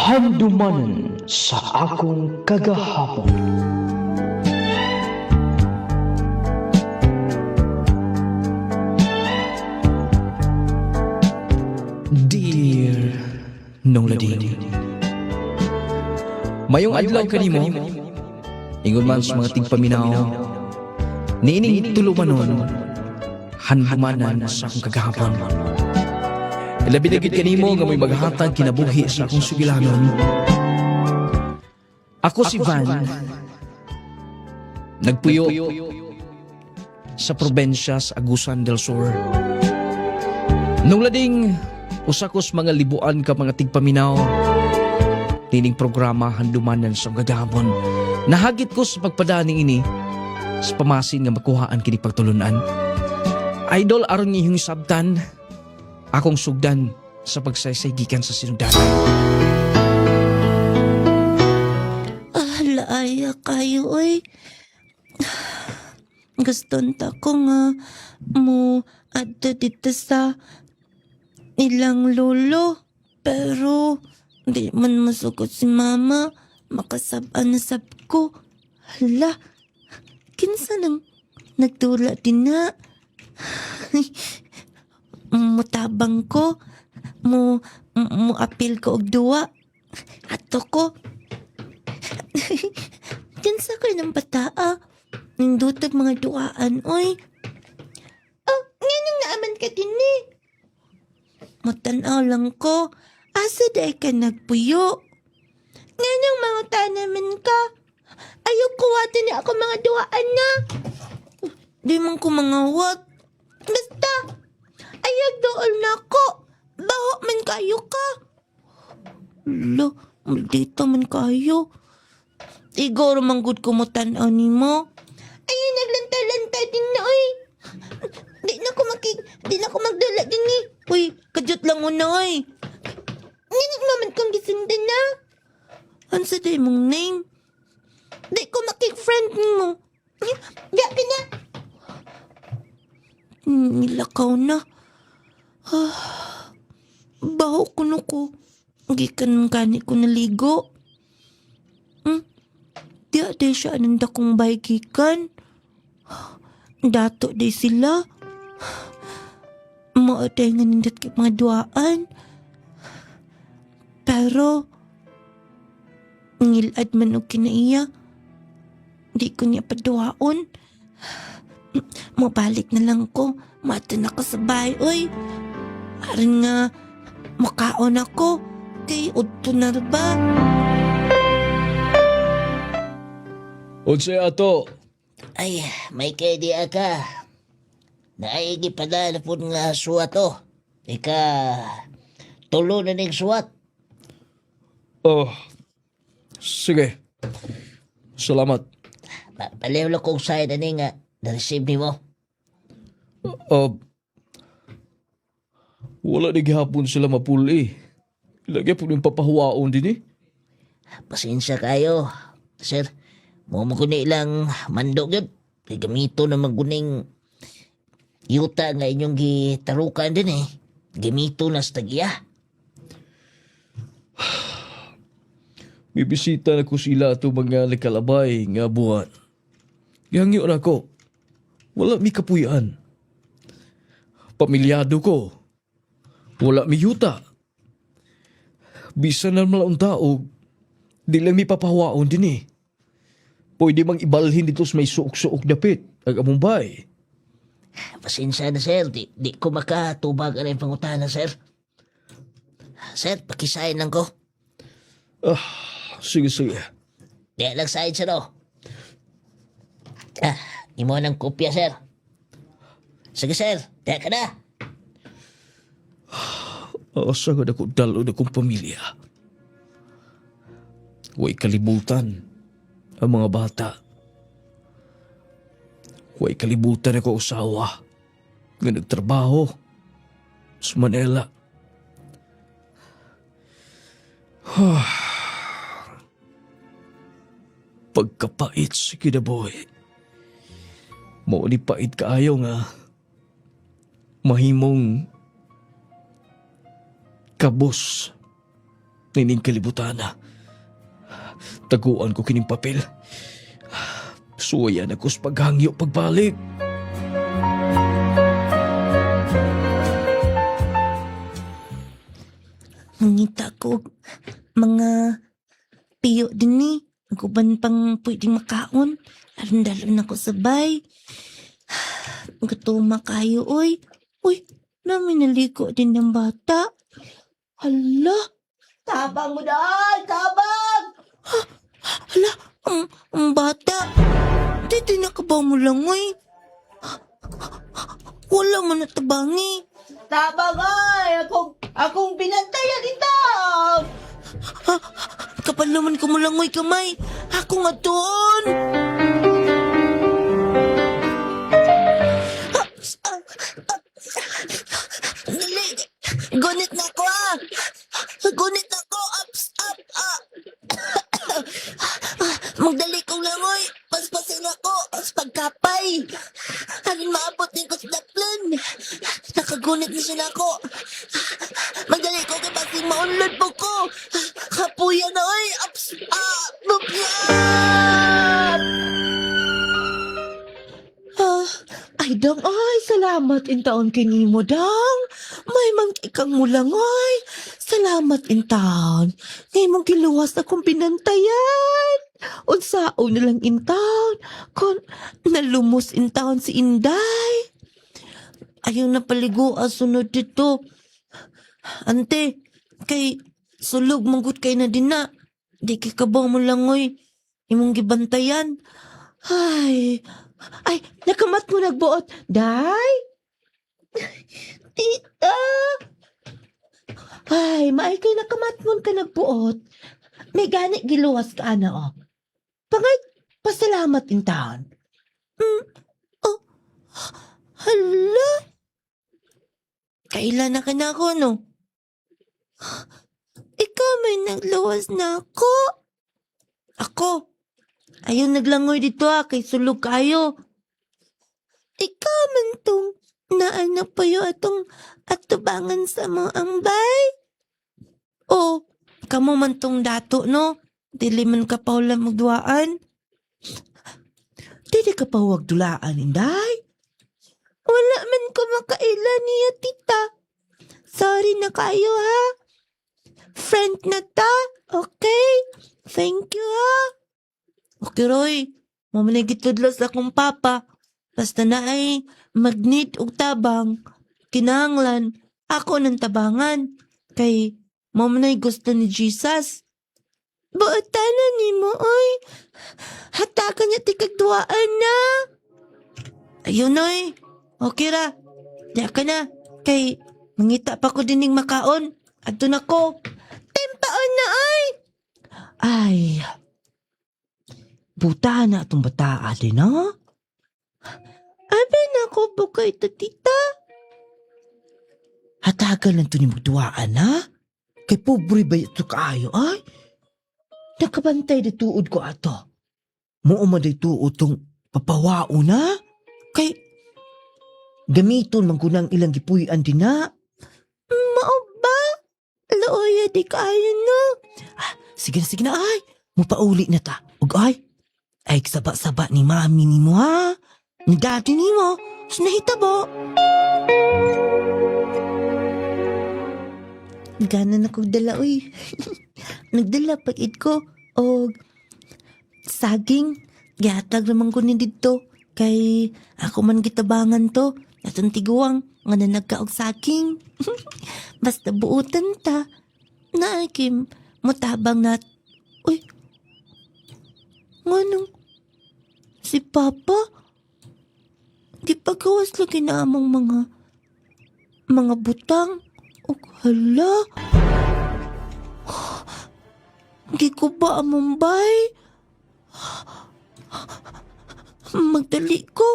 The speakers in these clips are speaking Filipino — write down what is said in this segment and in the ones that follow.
Handumanan sa akong kagahapon. Dear Nong Lading, mayong adlaw kanimo, ingon man sa mga tigpaminaw, niining tulumanon, handumanan sa akong kagahapon. Labi na gid kanimo nga may maghatag kinabuhi sa akong sugilanon. Ako si Van, nagpuyo sa probensya sa Agusan del Sur. Nung lading, usakos mga libuan ka mga tigpaminaw, tining programa handumanan sa gagahapon. Nahagit ko sa pagpadaning ini, sa pamasin nga makuhaan kini pagtulunan. Idol aron ngayong sabtan, akong sugdan sa pagsaysagikan sa sinugdanan. Laaya kayo, oy. Guston ta ko nga mo adto dito sa ilang lolo. Pero di man masugot si mama. Makasab-an na sab ko. Hala, kinsa nang nagtula din na. Mutabang ko, mo apil ko og duwa. Ato ko. Kinsa ka ng bataa? Nindutag mga duaan, oy. Oh, ngayon naaman ka din eh. Matanaw lang ko. Asa day ka nagpuyo? Ngayon mga naman ka. Ayaw kuwatin niya ako mga duaan na. Di man ko mangawat. Basta, ayaw dool na ko. Baho man kayo ka. Lo, maldita man kayo. Igor manggod ko mo tanaw ni mo. Ayaw naglanta-lanta din na, oy. Di na ko magdala din eh. Uy, kadyot lang mo na, oy. Ngayon naman kong gisundan na. Ano sa day mong name? Di ko makik-friend mo. Diya ka na. Nilakaw na. Baho ko no ko. Gikan gani ko naligo. Diya day siya ananda kong baygikan. Dato day sila. Maaday nga nindot kay mga duaan. Pero ngilad man og kinaiya. Di ko niya paduaon. Mabalik na lang ko. Mata na ko sa bahay, oy. Aron nga, makaon ako. Kay udto na ba? Unsay ato? Ay, may kedi ka. Naigi padala po nga suwato. Ika, tulo na ning suwat. Oh, sige. Salamat. Paliw lang kong sa'yo na nga, na-receive ni mo. Wala na gihapon sila mapuli. Lagi po yung papahuwaon din eh. Pasensya kayo. Sir, mo maguni ilang mandog yun. Kay gamito na maguning yuta nga inyong gitarukan din eh. Gamito na sa tagya. Bibisita na ko sila ito mga likalabay nga buwan. Gihangyo na ko. Wala mi kapuyan. Pamilyado ko. Wala mi yuta. Bisa na malaong tao, di lang mi papahawaon din eh. Pwede mang ibalhin dito sa may suok-suok dapit, ang amumbay. Pasensya na sir, di ko makatubag ang pangutana sir. Sir, pakisayin lang ko. Sige. Di lang sayin sir o. Imo ng kopya sir. Sige sir, di ka na. Asa nga ako dalo na kong pamilya. Huwag kalibutan ang mga bata. Huwag kalibutan ako usawa nga nagtrabaho sa Manila. Pagkapait si kinabuhi. Mauni pait kaayo nga mahimong kabos Nining kalibutan na. Taguan ko kining papel. Suwayan ako sa paghangyo pagbalik. Mangita ko og mga piyo din ni. Guban pang pwedeng makaon. Aron-dalon ako sabay. Gatuma kayo, oy. Uy, namin naligo din ng bata. Hala. Tabang mo dahil! Tabang! Hala, ang bata. Dito nakabaw mo lang, oy. Wala man natabangi. Tabang, ay! Akong binantayan ito! Kapal naman ka mo lang, oy, kamay. Ako nga doon. Dali. Gunit na ko, ah. Gunit na ko. Ups, up, ah. Magdali ko lang, oy. Paspasin ako. As pagkapay. Halin maabot din ko sa daplan. Nakagunit na siya na ako. Magdali ko kay pasing maunlad po ko. Kapuya na, oy. Ups, ah. Bupyat! Ay, dang, ay, salamat in taon kini mo, dang. May mangkikang mo lang, ay. Salamat in taon. Ngay mong giluwas akong pinantayan. Unsao na lang in taon. Kon nalumos in taon si Inday. Ayaw na paligo sunod dito. Ante, kay sulog manggut kay na din na. Di kay kabaw mo lang, oy. Imong gibantayan. Ay, nakamat mo nagbuot. Day? Tita? Ay, maay kay nakamat mo ka nagbuot. May gani giluwas ka na, oh. Pangay, pasalamat in taon. Oh, hala? Kailan na ka na ako, no? Ikaw may nagluwas na ako. Ako? Ayaw naglangoy dito, kay sulog kayo. Ikaw man tong naanak pa yun atong atubangan sa mga ambay. O, kamo man tong dato, no? Dili man ka pa wala magduaan. Dili ka pa huwag dulaan, Inday. Wala man ko makailan niya, tita. Sorry na kayo, ha? Friend na ta, okay? Thank you, ha? Okay, Roy. Mamanagitudlos akong papa. Basta na ay magnet o tabang. Kinahanglan, ako ng tabangan. Kay mamanay gusto ni Jesus. Buotanan ni mo, oy. Hatakan niya tikagduaan na. Ayun, oy. Okay ra. Diya ka na. Kay mangita pa ko dining makaon. Adto na ko. Tempaon na, oy. Ay, buta na itong bata din, ha? Abi na ko bukay ito, tita. Hatagal lang ito ni magduaan, ha? Kay pobre ba ito kaayo, ay? Nakabantay di tuod ko ato. Muuma di tuod tong papawao na? Kay gamiton man ko ng ilang gipuyan din na. Mao ba? Looya di kaayo, no? Sige na, ay. Mupauli na ta. Ug ay. Ay, saba-saba ni mami ni mo, ha? Ni daddy ni mo. Sinahitabo. Gana na kong dala, uy. Nagdala pag-it ko. O saging. Gihatag naman ko ni dito. Kay ako man gitabangan to. Atong tiguang. Nga na nagkaog saging. Basta buutan ta. Naakim. Mutabang na. Uy. Nganong si Papa? Gipagawas lagi na among mga butang. O hala. Di ko ba among bay? Magdali ko.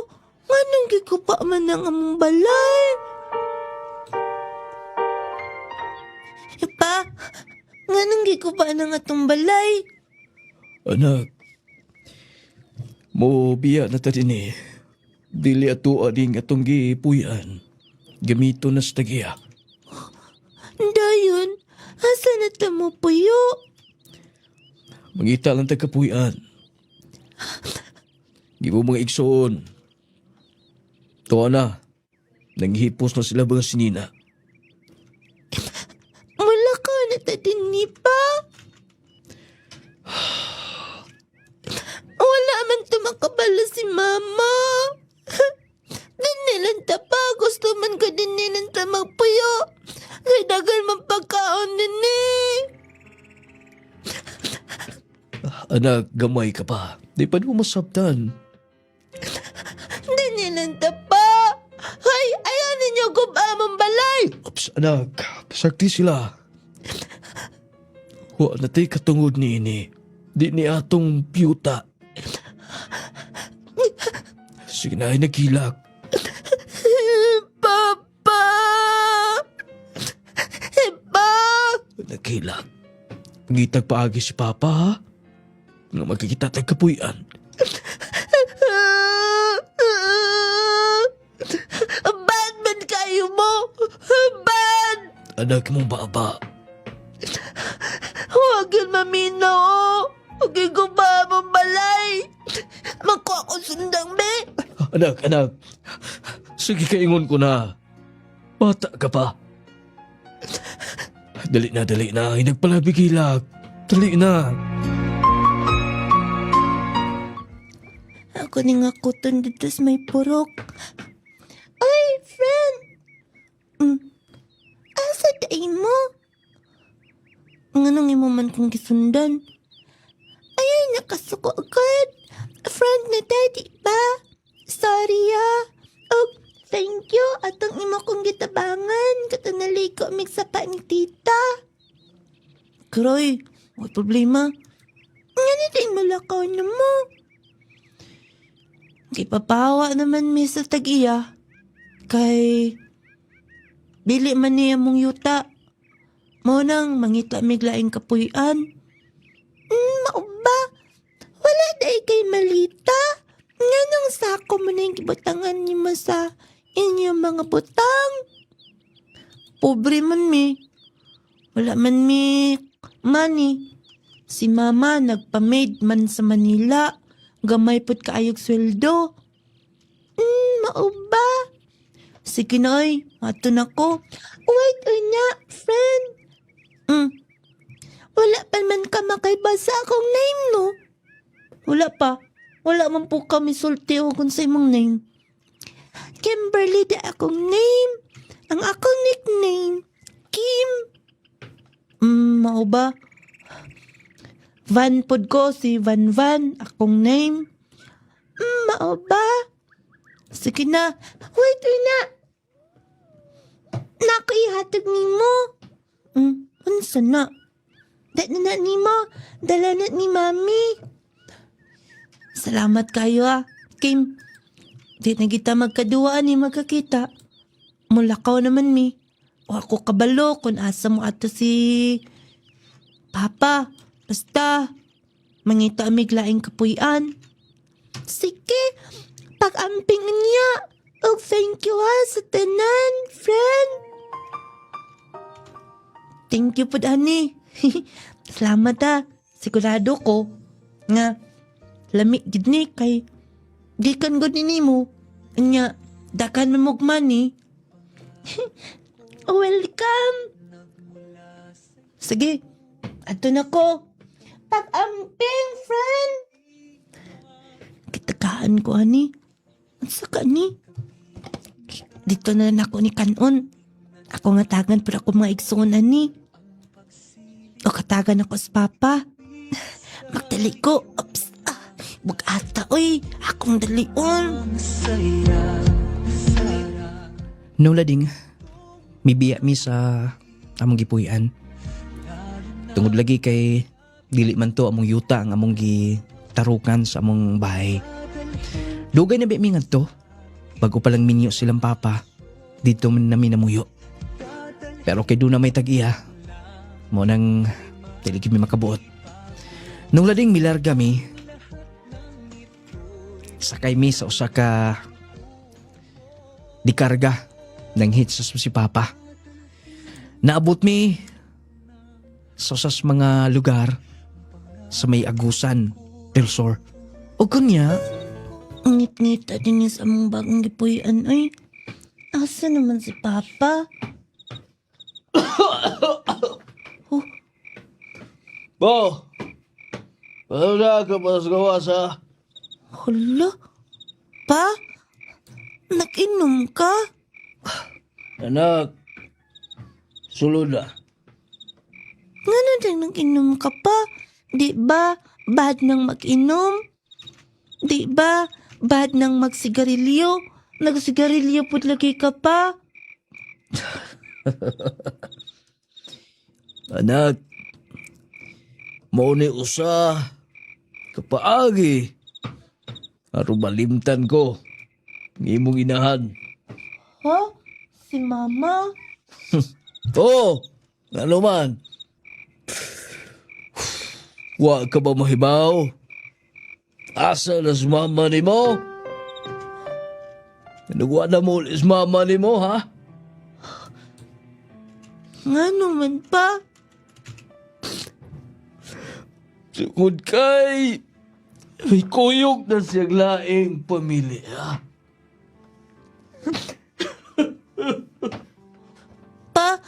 Nganong di ko ba man ang among balay? Pa, nganong di ko ba nang atong balay? Anak, mo biya na ta din eh. Dili ato ading atong gipuyan. Gamito na sa tagiya. Dayon, Asa na tamo puyo? Mangita lang tagkapuyan. Di mo mga igsoon. Tuwa na. Nanghipos na sila mga sinina. Wala ka na tadini pa. Wala man tumakabala si mama. Dinilan ta pa. Gusto man ka dinilan ta magpuyo. Kay dagal man pagkaon nini. Anak, gamay ka pa. Di pa mo masabtan. Dinilan ta pa. Hay, ayaw ninyo gubamang balay. Ops, anak. Pasakti sila. Wa na tayo katungod ni ini. Di ni atong piyuta. Sige na ay nagkilak. Papa! Pa! Nagkilak. Ngitag paagi si Papa ha? Nga magkikita tayo kapuyan. Bad man kayo mo! Bad! Anak mong baba. Huwag yun mamino! Huwag yung gumamang balay! Makuha ko sundang be! Anak. Sige kaingon ko na. Bata ka pa. Dali na. Ay nagpalabigilak. Dali na. Ako ni nga kuton dito sa may purok. Ay, friend! Asa day mo? Nga nang imo man kong gisundan. Ay, nakasuko agad. Friend na daddy ba? Sorry Oh, thank you. Atong imo kong gitabangan. Katanali ko migsapa ni tita. Kroy, may problema. Nga natin malakaw na mo. Kay papawa naman mi sa tag-iya. Kay dili man niya mong yuta. Mo nang mangita miglaing kapuyan. Mauba, wala day kay malita. Nga nang sako mo na yung kibutangan niyo mo sa inyong mga butang. Pobre man mi. Wala man mi money. Si mama nagpa-maid man sa Manila. Gamay po't kaayog sweldo. Mauba. Sige na oy, ato na ko. Wait na, friend. Wala pa man ka makaibasa akong name, no? Wala pa. Wala man po kami sulti o kung sa imong name. Kimberly da akong name. Ang akong nickname, Kim. Mao ba? Van pod ko si Van akong name. Mao ba? Sige na. Wait na. Naku ihatag ni mo. Unsa na? Dahil na ni mo. Dala na ni mami. Salamat kayo Kim. Di na kita magkaduaan ni magkakita. Mulakaw naman mi. O ako kabalo kung asa mo ato si Papa. Basta, mangita amiglaing kapuyan. Sige, pag-amping niya. Oh, thank you sa tanan, friend. Thank you po, Dani. Salamat Sigurado ko nga lamig gid ni kay gikan gud ni mo. Anya dakan man mog money. Welcome. Sige, ato na ko. Pag-amping, friend. Kitakaan ko, ani. Ansa ka, ni? Dito na lang ako ni Kanon. Ako nga tagan pero ako mga igsoon, ani. O katagan ako sa Papa. Magdali ko. Oops. Bugata, oy. Akong dalion. Naulading, mibiya mi sa among gipuyan. Tungod lagi kay dili man to among yuta ang among gitarukan sa among bahay. Dugay na mi ngadto. Bago pa lang minyo silang Papa, dito man namin namuyo. Pero kay doon na may tag-iya, mo nang dili mi makabuot. Nung lading milarga mi, sakay mi sa usa ka dikarga nang hit sa si Papa. Naabot mi sa usas mga lugar sa may Agusan del Sur. O kunya, Ang ngit-ngita din sa among bagong gipuy-an ay. Asa naman si Papa? Bo! Ano na ka pa sa gawas ha? Hala? Pa? Nag-inom ka? Anak, sulod na. Ngano din nag-inom ka pa? Di ba bad nang mag-inom? Di ba bad nang magsigarilyo? Nagsigarilyo pud lagi ka pa? Anak, mauni usa, kapaagi. Aron malimtan ko, ng imong inahan. Ha? Si Mama? Oo, ano man. Wa ka ba mahibaw? Asa na si mama ni mo? Nagwa na mo is mama ni mo, ha? Ngano man pa? Sukod kay... May kuyog na siyang laing pamilya. Pa?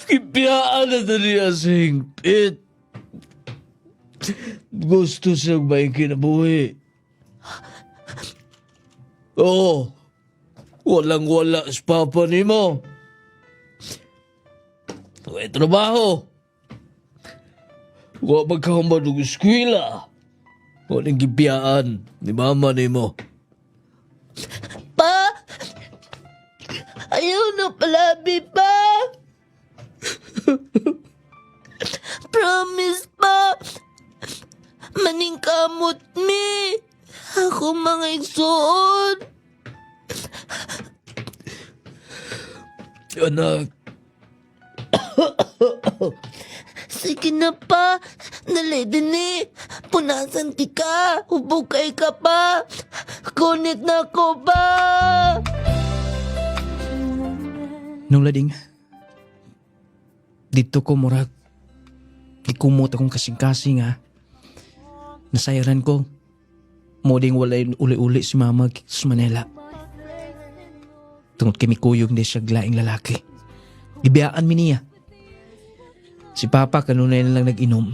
Kipiyaan na niya sa hingpit. Gusto siyang may kinabuhi. Oo. Walang-wala sa papa ni mo. May trabaho. Wa magkahambad ng eskwela. Walang gipiyaan ni mama ni mo. Pa? Ayaw na palabi pa? Promise pa? Maning kamot mi. Ako mga igsuon. Anak, Sige na pa. Nalay din eh. Punasan ti ka. Hubog kay ka pa. Kunit na ko pa. nung lading, dito ko murag, ikumot akong kasing-kasing ha. Nasayaran ko, moding walay uli-uli si mama sa Manila. Tungod kay mikuyog na siya glaing lalaki. Ibiyaan mi niya. Si Papa kanunay na lang nag-inom.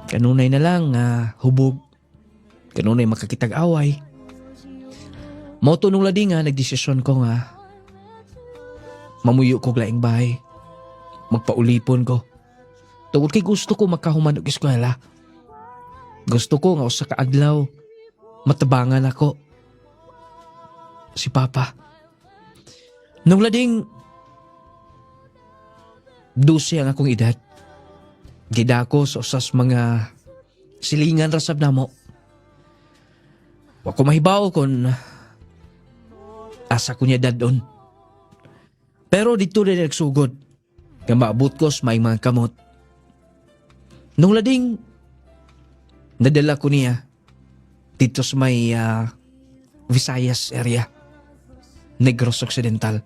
Kanunay na lang hubog. Kanunay makakitag-away. Moto nung lading nagdesisyon ko nga mamuyo ko glaing bahay. Magpaulipon ko. Tungod kay gusto ko makahuman og eskwela. Gusto ko nga usa ka adlaw matabangan ako. Si Papa. Nung lading 12 ang akong edad. Gida ko sa usas mga silingan rasab namo. Wa ko mahibaw kung asa ko niya dadon. Pero dito rin nagsugod. Nga maabot ko sa may mga kamot. Nung lading nadala ko niya dito sa may Visayas area. Negros Occidental.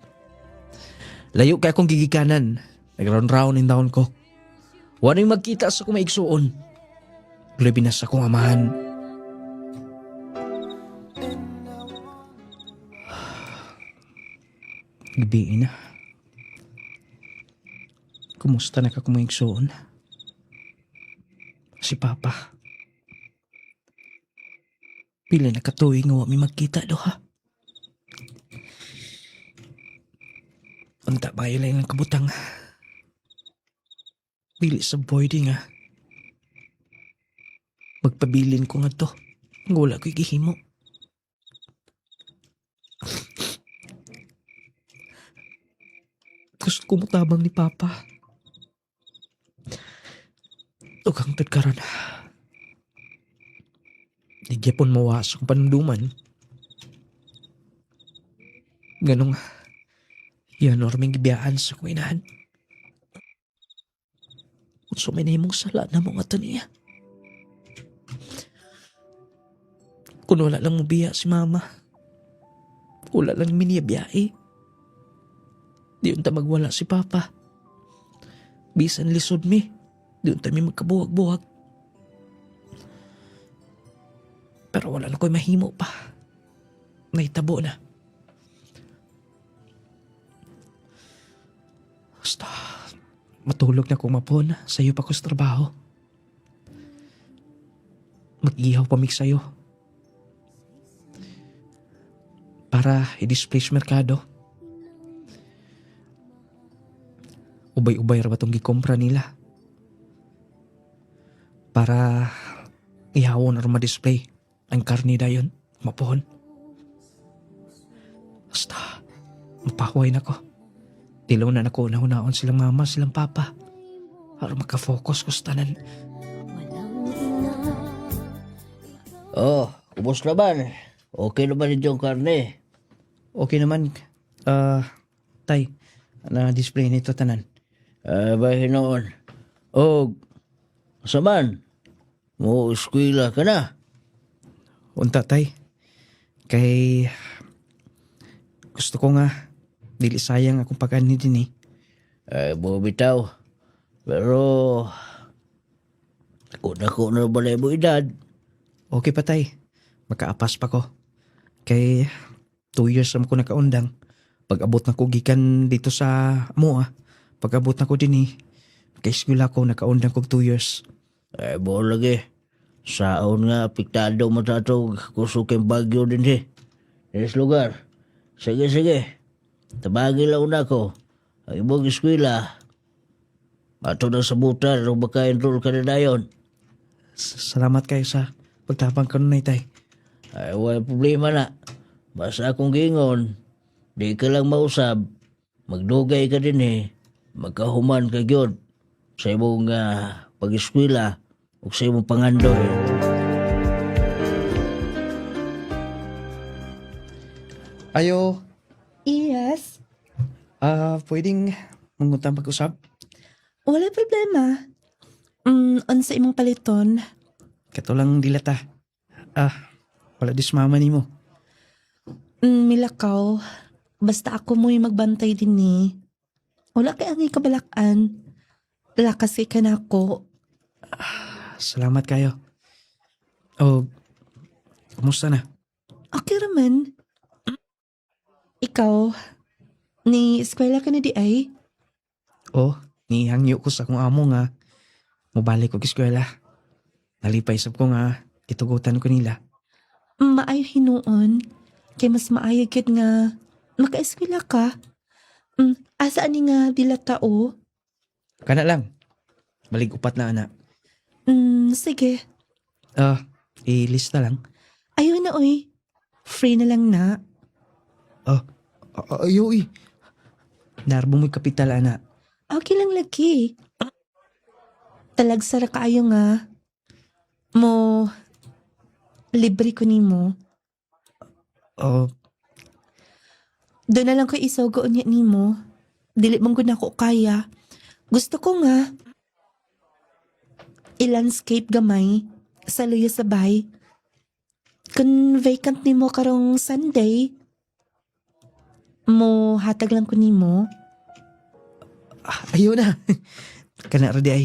Layo kay akong gigikanan. Nag-round-round in town ko. Waring magkita sa kong maigsuon. Labi na sa kong amahan. Gabi na. Kumusta na ka kung maigsuon? Si Papa. Pila na katuig nga wa mi magkita do ha. Unta bayo lang ng kabutang. Pili sa boarding nga. Magpabilin ko nga to. Wala ko'y gihimo. Gusto ko mutabang ni Papa. Tugang tadkaran. Di gyapon mawas ang panunduman. Ganong yan norming gibiyaan sa kong inahan. Kung suminay mong sala na mong ato niya. Kung wala lang mo biya si Mama. Wala lang miniyabiyai. Di unta magwala si Papa. Bisan lisod mi. Doon tayo magkabuhag-buhag. Pero wala na ko'y mahimo pa. Naitabo na. Basta, matulog na kong mapon sa'yo pa ko sa trabaho. Mag-ihaw pa mig sa'yo. Para i-display sa merkado. Ubay-ubay ra ba itong gikompra nila? Para ihawon or ma-display ang karni dayon, mapuhon. Basta, mapahuay na ko. Tilaw na nako nahunaon silang mama, silang papa. Para magka-focus ko sa tanan. Oh, ubos naman. Okay naman yung karne. Okay naman. Tay, na-display nito tanan. Bahay noon. Oh, saman. Mo eskwela ka na. Unta tay. Kay gusto ko nga dili sayang akong pag-ani din eh. Mo bitaw. Pero ako na balay mo edad. Okay pa tay. Makaapas pa ko. Kay 2 years naman ko nakaundang. Pag-abot na ko gikan dito sa Amoa. Pag-abot na ko din eh. Kay-eskwela ko nakaundang ko 2 years. Mo lagi. Saon nga apektado mo tatog kusuking bagyo din eh. Yes lugar. Sige. Tabagi lang na ko. Ang ibang eskwela. Ato na sa butar o baka enroll ka na dayon. Salamat kayo sa pagtabang ka nun tay. Wala problema na. Basta akong gingon, di ka lang mausab, magdugay ka din eh, magkahuman ka gyud sa imong pag-eskwela o sa imong pangandoy. Ayo, Yes. pwedeng mangutang pag-usap? Wala problema. Unsa imong paliton? Kato lang dilata. Wala dis mama ni mo. Milakaw. Basta ako mo'y magbantay din eh. Wala kay ang ikabalakan. Lakas kay ka na ako. Salamat kayo. Oh, kumusta na? Okay raman. Ikaw, ni eskwela ka na di ay? Oh, nihangyo ko sa kong amo nga. Mubalik ko eskwela. Nalipay sab ko nga, itugutan ko nila. Maayo hinuon. Kay mas maayo gid nga makaeskwela ka. Asa ani nga dila tao? Kana lang. Balig upat na ana. Sige. Ilista lang. Ayaw na oy. Free na lang na. Ayaw eh. Narbo mo'y kapital ana. Okay lang lagi. Talagsara kaayo nga. Mo libre ko nimo. Doon na lang ko isugo niya nimo. Dili mong gud ako kaya. Gusto ko nga i-landscape gamay sa luya sa bahay. Kung vacant nimo karong Sunday, mo hatag lang ko nimo. Ayaw na. Kana radi ay.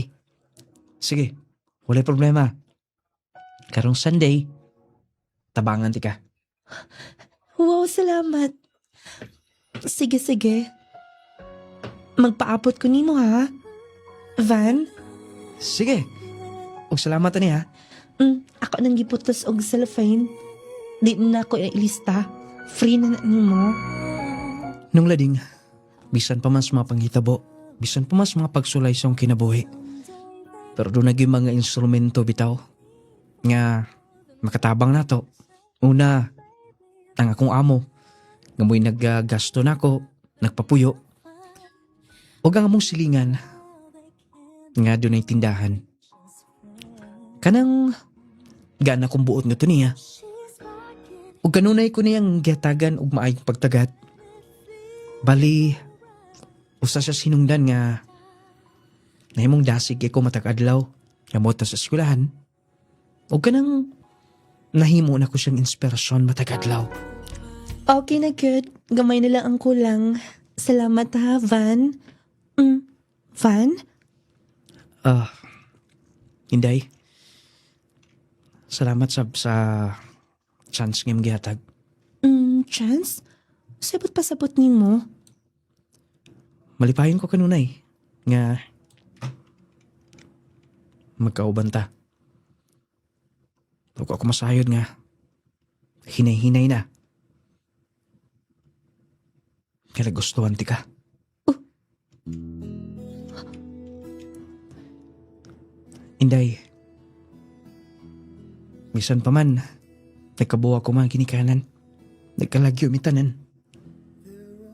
Sige, wala problema. Karong Sunday, tabangan ti ka. Wow, salamat. Sige. Magpaabot ko nimo ha. Van, Sige. Og salamat ani ha. ako nang giputos og cellophane. Di na ako ilista. Free na nimo. Nung lading, bisan pa mas mga panghitabo, bisan pa mas mga pagsulay sa akong kinabuhi. Pero doon naging mga instrumento bitaw. Nga, makatabang na to. Una, ang akong amo. Nga mo'y naggasto na ako, nagpapuyo. O ang among silingan. Nga doon ay tindahan. Kanang gana kong buot nga to niya. O kanunay ko niyang giyatagan og maayong pagtagat. Bali, usa siya sinungdan nga nahimong dasig ko matag-adlaw yamot sa eskwelahan. O kanang nahimo na ko siyang inspirasyon matag-adlaw. Okay na good. Gamay na lang ang kulang. Salamat ha, Van. Van? Ah, Inday. Salamat sa chance ngayong gihatag. Chance? Sabot pa sabot ni mo. Malipayon ko kanunay nga magkauban ta. Huwag ako masayod nga hinay-hinay na. Kaya gustuhan ti ka. Inday, misan pa man, nagkabuha ko mga ginikanan. Nagkalagyo mitanan.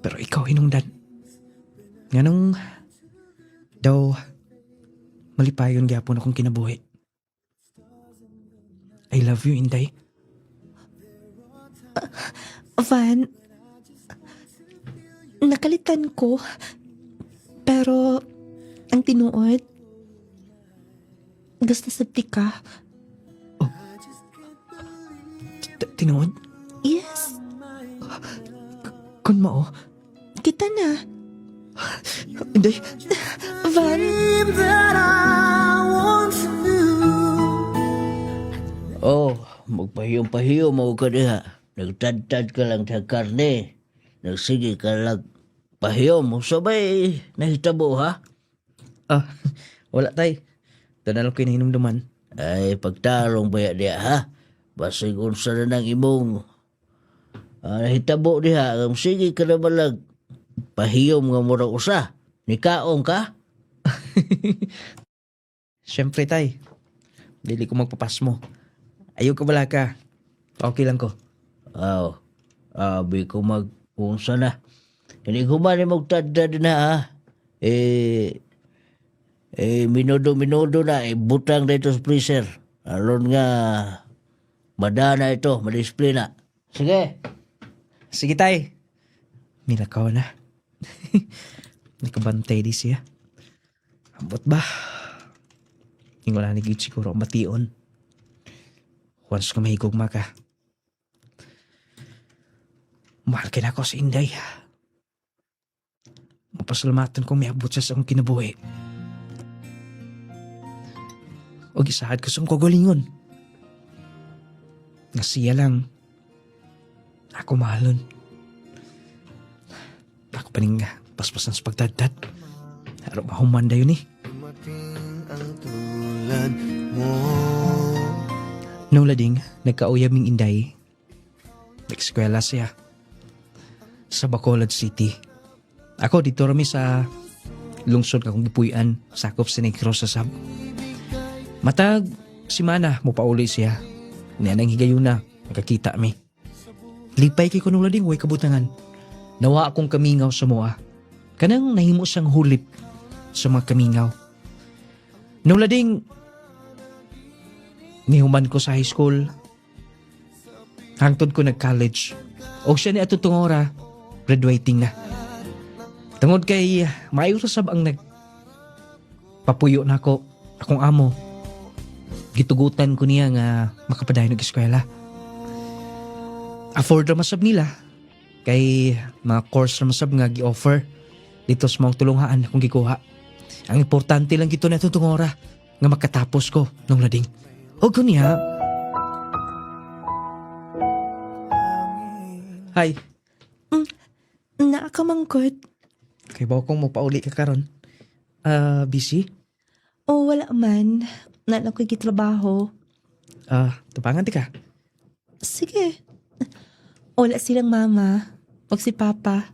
Pero ikaw hinungdan. Nganong daw malipayon gyapon akong kinabuhi. I love you, Inday. Van, nakalitan ko. Pero, ang tinuod, gusto sabti ka. Tinuod? Yes, Kun mao? kita na. Inday, Van, Oh, magpahiyom-pahiyom mo ka diha. Nagtad-tad ka lang sa karne. Nagsige ka lang pahiyom mo. Sabay, nahitabo ha? wala tay. Doon na lang ko hinihinumduman. Ay, pagtarong baya diha ha? Basig unsa na ng imong nahitabo diha. Sige ka na balag. Pahiyom nga murag usa. Nikaong ka? Siyempre tay. Dili ko magpapas mo. Ayaw ka bala ka. Okay lang ko. Aw, abi ko unsa na. Hindi ko man magtadad na ha. Minudo-minudo na. Butang dito sa freezer. Alon nga, madana ito, madisplay na. Sige. Sige tay. Milakaw na. Nakabantay di siya. Ambot ba? Yung wala nagigit siguro ang bation. Once ka mahigugma ka. Mahal ka na ako sa Inday. Mapasalamatan kong may abot siya sa akong kinabuhi. O gisahad ko sa kagalingon. Nga siya lang. Ako mahalon. Ako pa ning paspasan sa pagdadad. Araw mahumanda yun eh. Nung lading, nagkauyab ming Inday. Nag-eskwela siya. Sa Bacolod City. Ako dito rami sa lungsod kakong gipuy-an, sakop sa Negros sa Sab. Matag, si Mana, mupauli siya. Nianang higayon na, nakakita mi. Lipay kay kunong lading, way kabutangan. Nawa akong kamingaw sa mua. Kanang nahimo siyang hulip sa mga kamingaw. Nung lading, nihuman ko sa high school. Hangtod ko nag-college. O siya ni atutong ora, graduating na. Tungod kay maayo sab ang nagpapuyo na ako, akong amo. Gitugutan ko niya nga makapadayon ng eskwela. Afford na masab nila. Kay mga course na masab nga gi-offer dito sa mga tulunghaan akong gikuha. Ang importante lang gito na itong ora nga makatapos ko nung lading. O kunya. Hi. naakamangkot. Kay ba kong mapauli ka karon? Busy? O wala man, nalang ko'y gitrabaho. Tabangan ti ka. Sige. Wala silang mama o si papa.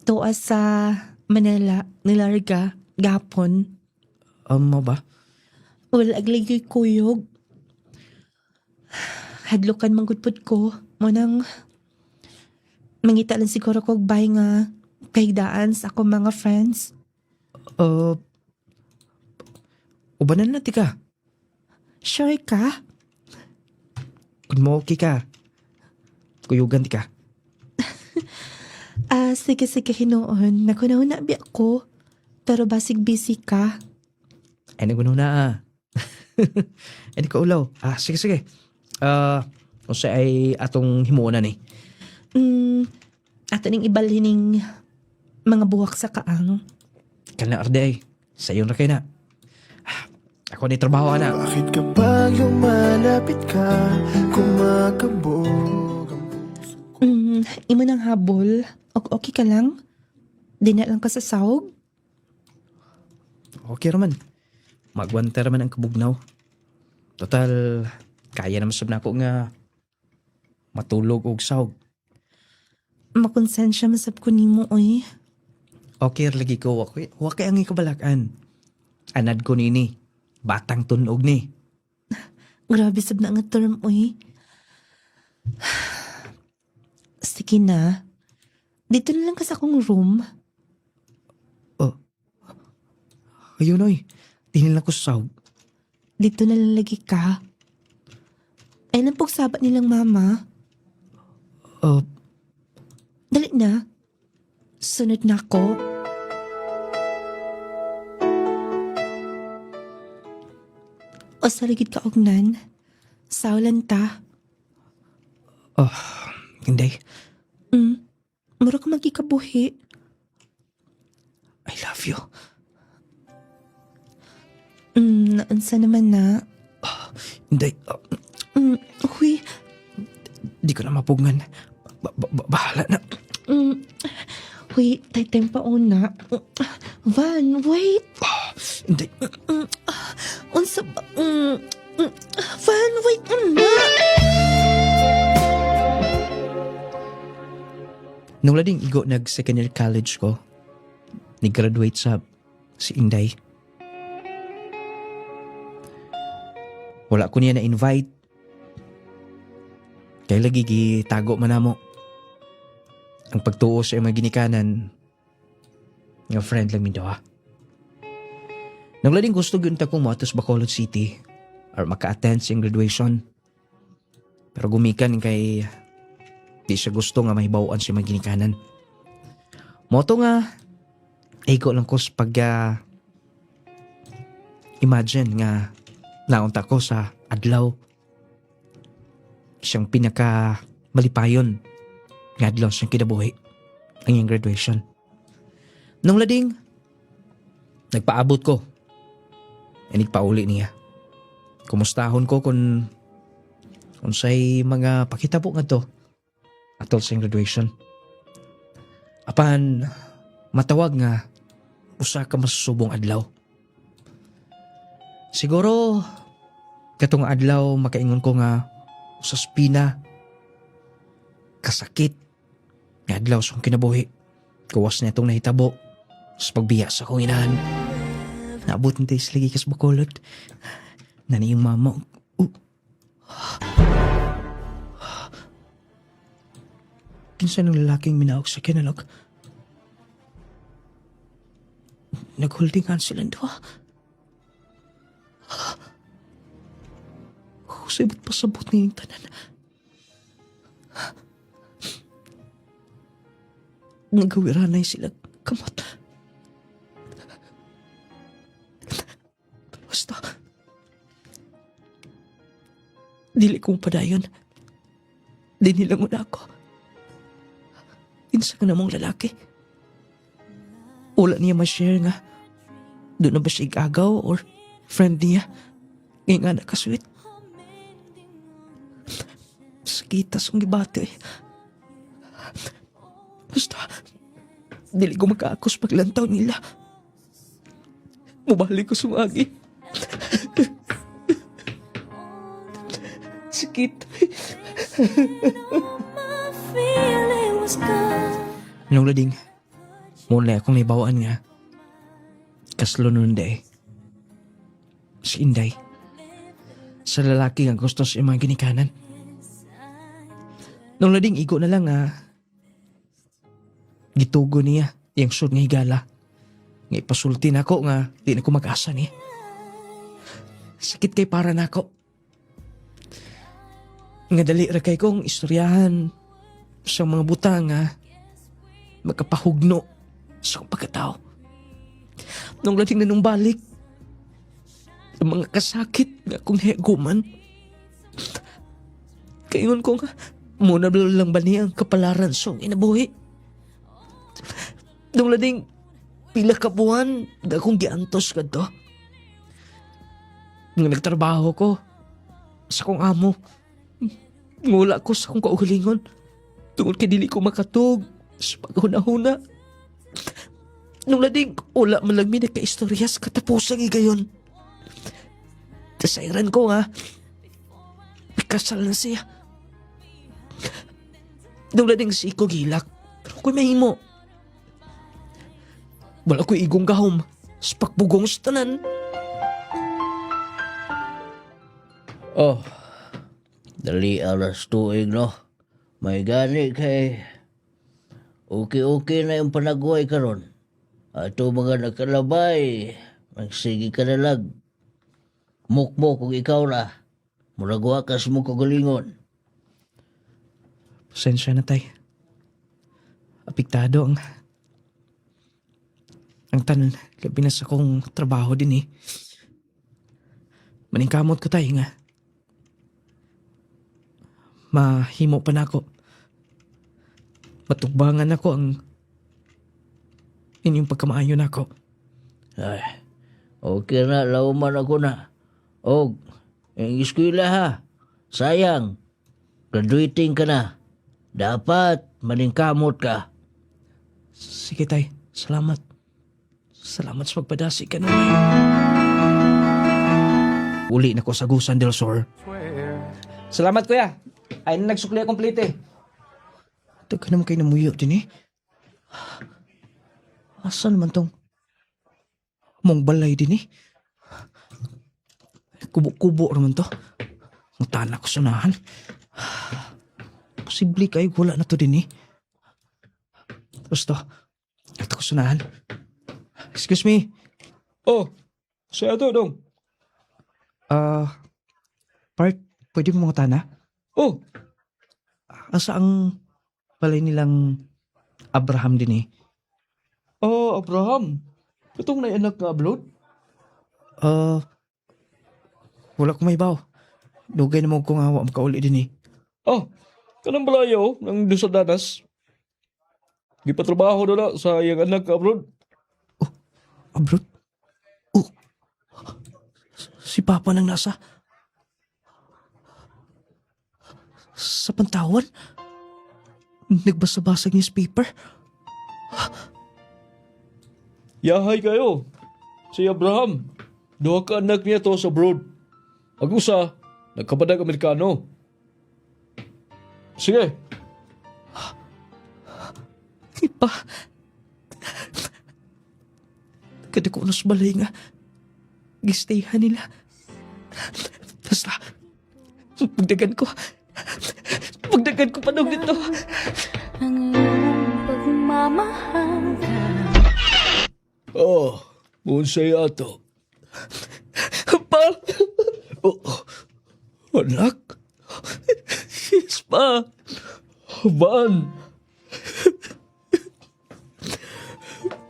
Tuwa sa Manila, nilarga, gapon. Mo ba? Wala agligay kuyog. Hadlukan manggudpod ko. Munang mangita lang siguro kog bay nga kahigdaan sa akong mga friends. Ubanan na ti ka. Sure ka? Kung mo okay ka. Kuyugan ti ka. Sige hinoon. Nakunaw na bi ako. Pero basig busy ka. Ay, nagunaw na Ay, di ka ulaw. Sige. O sa ay atong himuonan eh. Ato ning ibalhining mga buwak sa kaang. Kala arde ay. Sayo na kayo na. Ako ni trabaho, anak. Bakit kapag lumalapit ka, kumakabog ang puso? Imo nang habol. Okay ka lang? Di na lang ka sa sahog? Okay raman. Magwanta raman ang kabugnaw. Total, kaya naman sab na ako nga matulog og sahog. Makonsensya masab ko nimo, oy. Okay lagi ko. Wakay ang ikabalakan. Anad ko nini. Batang tunog ni. Grabe sab na nga term, oy. Sige na. Dito na lang ka sa akong room. Ayun oy. Tinil na ko sa sahog. Dito na lang lagi ka. Ay, nang pagsabat nilang mama. Dali na. Sunod na ako. O sa ligid ka ognan. Saulan ta. Hindi. Mura ka magkikabuhi. I love you. Naunsa naman na. Hindi. Uy. Di ko na mapugngan. Bahala na. Uy, tay-time pa una. Van, wait. Hindi. Unsa ba? Van, wait una. Nung lading igo nag second year college ko, nag-graduate sa si Inday. Wala ko niya na-invite. Kaya lagi gitago man namo. Ang pagtuo sa mga ginikanan, nga friend lang mi daw. Nung lading gusto yun ta kong motos Bacolod City or maka-attend sa graduation. Pero gumikan kay di siya gusto nga mahibawaan si mga ginikanan. Moto nga, ko lang ko sa imagine nga naunta ko sa adlaw. Siyang pinaka malipayon nga adlaw siyang kinabuhi ang iyang graduation. Nung lading, nagpaabot ko. Nagpauli niya. Kumustahon ko kung say mga pakitabo nga to atol sa iyang graduation. Apan matawag nga usa ka masusubong adlaw. Siguro katong adlaw makaingon ko nga usas pina kasakit nga adlaw sa kinabuhi. Kawas na itong nahitabo sa pagbiya sa akong inahan. Naabot ng tayo lagi kas Bacolod. Nani yung mama. Kinsa ng lalaking minaog sa kinalog. Nagholdingan silang dua. Sabot pasabot na yung tanan. Nagawiranay sila kamot. Basta. Dili kong padayon. Di nilangon ako. Insa ka namang lalaki. Wala niya ma-share nga. Doon na ba siya igagaw or friend niya? Ngayon nga nakasweet. Sakitas ang gibate. Basta, dili ko makaakos paglantaw nila. Mubalik ko sumagi. Sakit. Nung lading, mula akong naibawaan nga. Kaslo nun day. Si Inday. Sa lalaki nga gusto sa mga ginikanan. Nung lading igo na lang gitugo niya yung sud nga higala. Nga ipasulti na ako nga di na ko mag-asa niya. Sakit kay para na ako. Nga dali ra kay kong istoryahan sa mga butang nga magkapahugno sa akong pagkatao. Nung lading na nung balik ang mga kasakit nga kong heguman. Kayon ko nga muna lang ba niya ang kapalaran sa inabuhi? Nung lading pila ka buwan, da kong giantos ka to. nga nagtrabaho ko sa kong amo. Ngula ko sa kong kaugalingon. Tungod kay dili ko makatug sa paghuna-huna. Nung lading, wala man lang may nagka-istorya sa katapusang igayon. Tasairan ko nga, may kasal na siya. Nung lading si Iko gilak, pero ako'y mahimo. Wala ko'y igong gahom sa pakbugong sa tanan. Oh, dali alas tuig no. May gani kay okay na yung panaguhay karon. Ato mga nakalabay, magsige ka na lang. Mukmo kung ikaw na. Muragwa ka sa mong kagalingon. Pasensya na tay. Apektado ang tanan. Labi na sa kong trabaho din eh. Maningkamot ko tay nga. Mahimo pa na ako. Matugbangan ako ang inyong pagkamaayo na ako. Ay, okay na, lauman ako na. Og, yung eskwela ha. Sayang, graduating ka na. Dapat maningkamot ka. Sige tay, salamat. Salamat sa pagpadasi ka naman. Uli na ko sa Gusan del Sur. Salamat kuya. Ay na nagsukli akong plite. Taga naman kayo namuyo din eh. Asa naman tong mong balay din eh. Kubo-kubo naman to. Ang tanak ko sunahan. Posible kayo wala na to din eh. Gusto. Ito ko sunahan. Excuse me. Oh, siya to dong. Part, pwede mo mga tana? Oh, asa ang balay nilang Abraham din eh? Oh, Abraham. Itong na anak nga upload? Wala ko may baw. Dugay na mo kung hawa makauli din eh. Oh, kanang balayo ng doon sa danas. Gipatrabaho na sa iyang anak nga abroad. Oh, abroad? Oh, si Papa nang nasa sa Pantawan? Nagbasa-basag newspaper? Yahay kayo. Si Abraham. Duha ka anak niya to sa abroad. Ang usa, nagkabadag Amerikano. Sige. Ipa. Kada ko nas balay nga. Gistayhan nila. Basta. Pagdagan ko. Pagdagan ko pa dito. Ang iyong pagmamahal ka. Oh, unsay ato. Pa. Oh, anak. Yes, pa. Ban.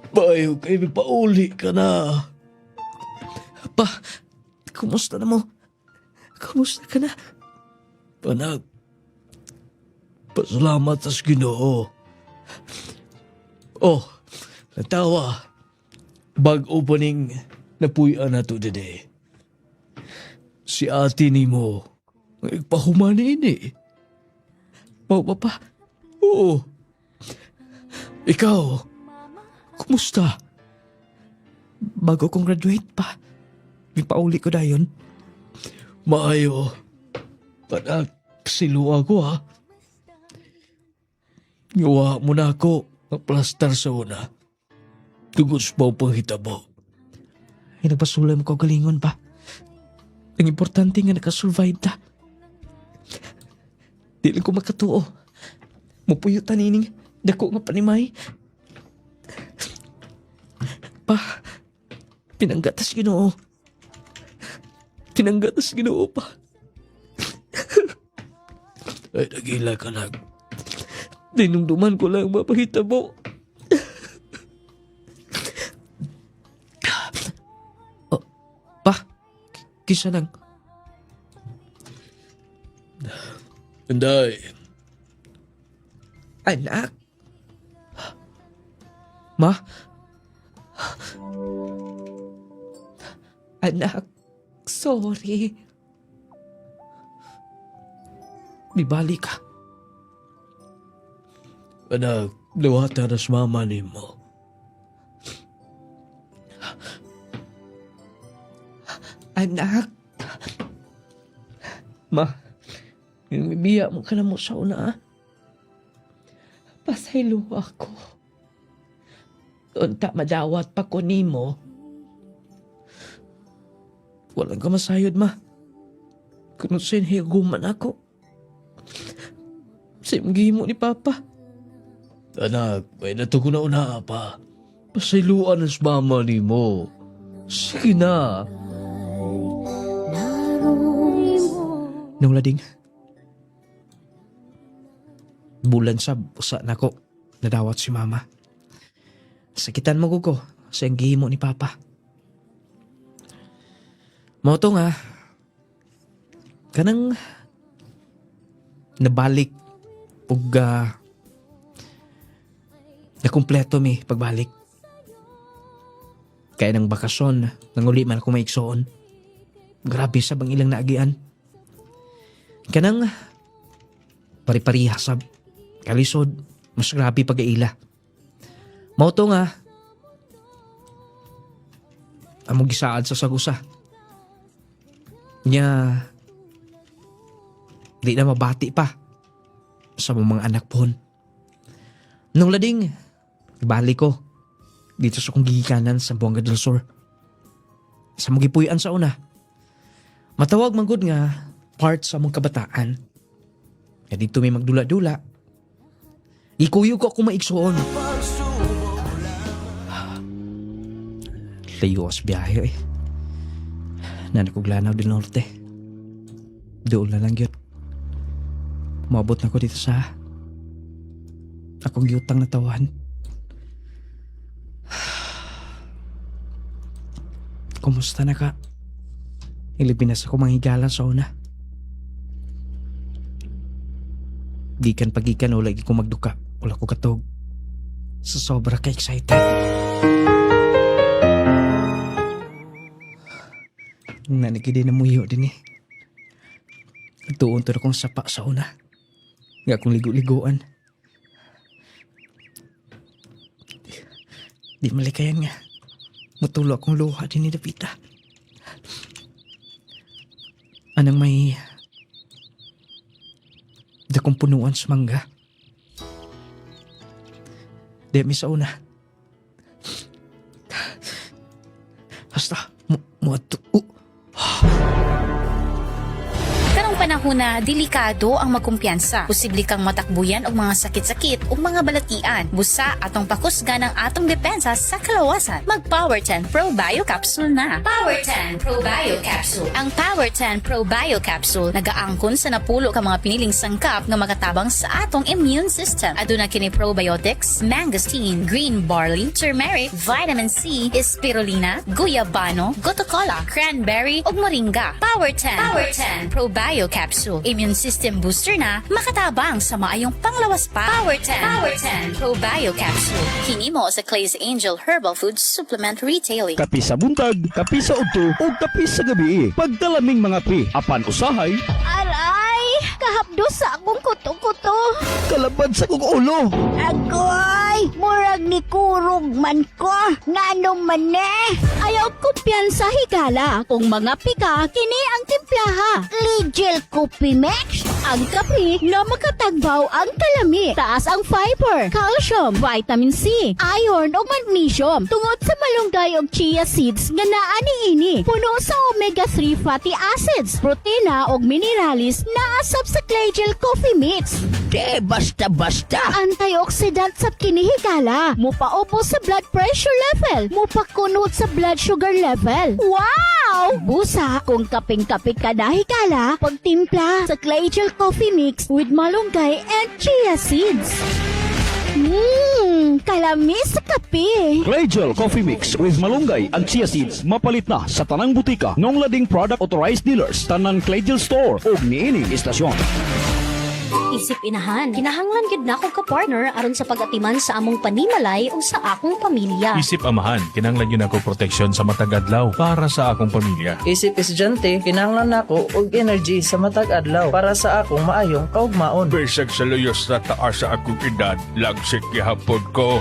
Bayo kay pauli ka na. Pa, kumusta na mo? Kumusta ka na? Panak, pasalamat sa Ginoo. Oh, natawa. Bag opening napuyan na to today. Si ate ni mo, nagpahumanin eh. Mau ba pa? Oo. Ikaw, kumusta? Bago kong graduate pa, may pauli ko dayon. Maayo. Panak, silua ko ha. Ngawa mo na ako ang plaster sa una. Tugos pa pang hitabo. Ay nagpasulay mo ko galingon pa. Ang importante nga nakasurvive ta. Di lang ko makatuo. Mupuyutan ining dako nga panimay. Pa, pinanggatas Ginoo. Pinanggatas Ginoo pa. Ay nagila ka lang. Dinumduman ko lang mapahitabo. Oh, pa, kisa lang. Anday. Anak. Ma. Anak, Sorry. Bibali ka. Anak, dawata na sa mama ni mo. Anak, Ma, biya mo ka na mo sa una. pasaylo ako. Unta madawat pa ko nimo. Walang ka masayod, ma. Kung sinhiguman ako. Simgi mo ni Papa. Anak, may natuko na una pa. Pasailuan ang mama ni mo. Sige na. Nung lading, bulan sa busa na ko, nadawat si mama. Sakitan mo ko sa gihimo ni Papa. Moto nga, kanang nabalik ug nakumpleto mi pagbalik. Kaya ng bakasyon, nanguli man ako maiksoon. Grabe sa bang ilang naagian. Kanang pari-pariha sab kalisod, mas grabe pag-aila. Mauto nga, among gisaad sa sagusa. Nya, di na mabati pa sa mga anak pohon. Nung lading, ibalik ko dito sa kong gigikanan sa Buanga del Sur. Sa magipuyan sa una. Matawag man gud nga part sa mong kabataan. Kaya dito may magdula-dula. Ikuyo ko ako maigsoon. Layo as biyahe eh. Nanakuglanaw del Norte. Doon na lang yun. Maabot na ko dito sa akong yutang na tawan. Kumusta na ka? Ilipinas ako manghigala sa una. Gikan pagikan o lagi ko magduka. Wala ko katog. Sa sobra ka excited. Nanigidi na muyo din eh. Tuon to na kong sapa sa una. Nga akong ligo-liguan. Di malikayan nga. Mutulo akong luha din ni Davita. Anang may dakong punuan sa mangga. Di mi sa una. Basta, Karong panahon na delikado ang magkumpiyansa. Posible kang matakbuyan og mga sakit-sakit o mga balatian. Busa atong pakusgan ang atong depensa sa kalawasan. Mag Power 10 Pro Bio Capsule na. Power 10 Pro Bio Capsule. Ang Power 10 Pro Bio Capsule nagaangkon sa napulo ka mga piniling sangkap nga makatabang sa atong immune system. Aduna kini probiotics, mangosteen, green barley, turmeric, vitamin C, spirulina, guyabano, gotocola, cranberry ug moringa. Power 10 Pro Bio Capsule. Immune system booster na makatabang sa maayong panglawas pa. Power 10 Pro Bio Capsule. Hinimo sa Clay's Angel Herbal Food Supplement Retailing. Kapi sa buntag, kapi sa udto, o kapi sa gabi. Pagdalaming mga pi, apan usahay, Aray! Kahapdo sa akong kuto-kuto. kalabad sa kong ulo. Agoy! Murag ni kurog man ko. Ngano man eh? Ayaw kumpiyansa higala. Kung mga pika, kini ang timplaha. Ligel Coffee Mix. Ang kape na makatagbaw ang talami. Taas ang fiber, calcium, vitamin C, iron o magnesium. Tungod sa malunggay o chia seeds nga naa niini. Puno sa omega-3 fatty acids, protina o mineralis na asap sa Claygel Coffee Mix. De, basta-basta. Antioxidant sa kinihigala. Mupaupo sa blood pressure level. Mupakunot sa blood sugar level. Wow! Busa, kung kaping-kapit ka na higala, pagtimpla sa Claygel Coffee Mix with malunggay and chia seeds. Kalamis sa kape. Claygel Coffee Mix with malunggay and chia seeds mapalit na sa tanang butika ngong lading product authorized dealers, tanang Claygel Store o niining istasyon. Isip inahan, kinahanglan gid nako ka partner aron sa pag-atiman sa among panimalay ug sa akong pamilya. Isip amahan, kinahanglan yun ako proteksyon sa matag adlaw para sa akong pamilya. Isip estudyante, kinahanglan nako og energy sa matag adlaw para sa akong maayong kaugmaon. Bisag sa luyos na taas sa akong edad, lagsik gihapon ko.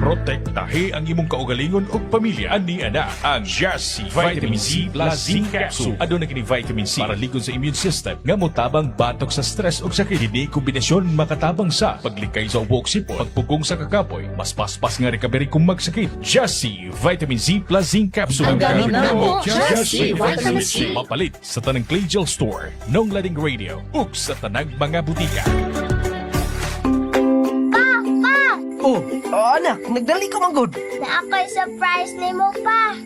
Protektahi ang imong kaugalingon ug pamilya. Ani ana ang Just C Vitamin C plus Zinc Capsule. Aduna kini vitamin C para ligon sa immune system nga motabang batok sa stress ug sakit. Hini kombinasyon makatabang sa paglikay sa ubo ug sipon, pagpugong sa kakapoy, mas paspas nga recovery kung magsakit. Just C Vitamin C plus Zinc Capsule. Ang gamit na mo, Just C Vitamin C. Mapalit sa tanang Claygel Store, Nong Lading Radio ug sa tanang mga butika. Oh, anak, nagdali ka manggod. Naapay surprise ni mo pa.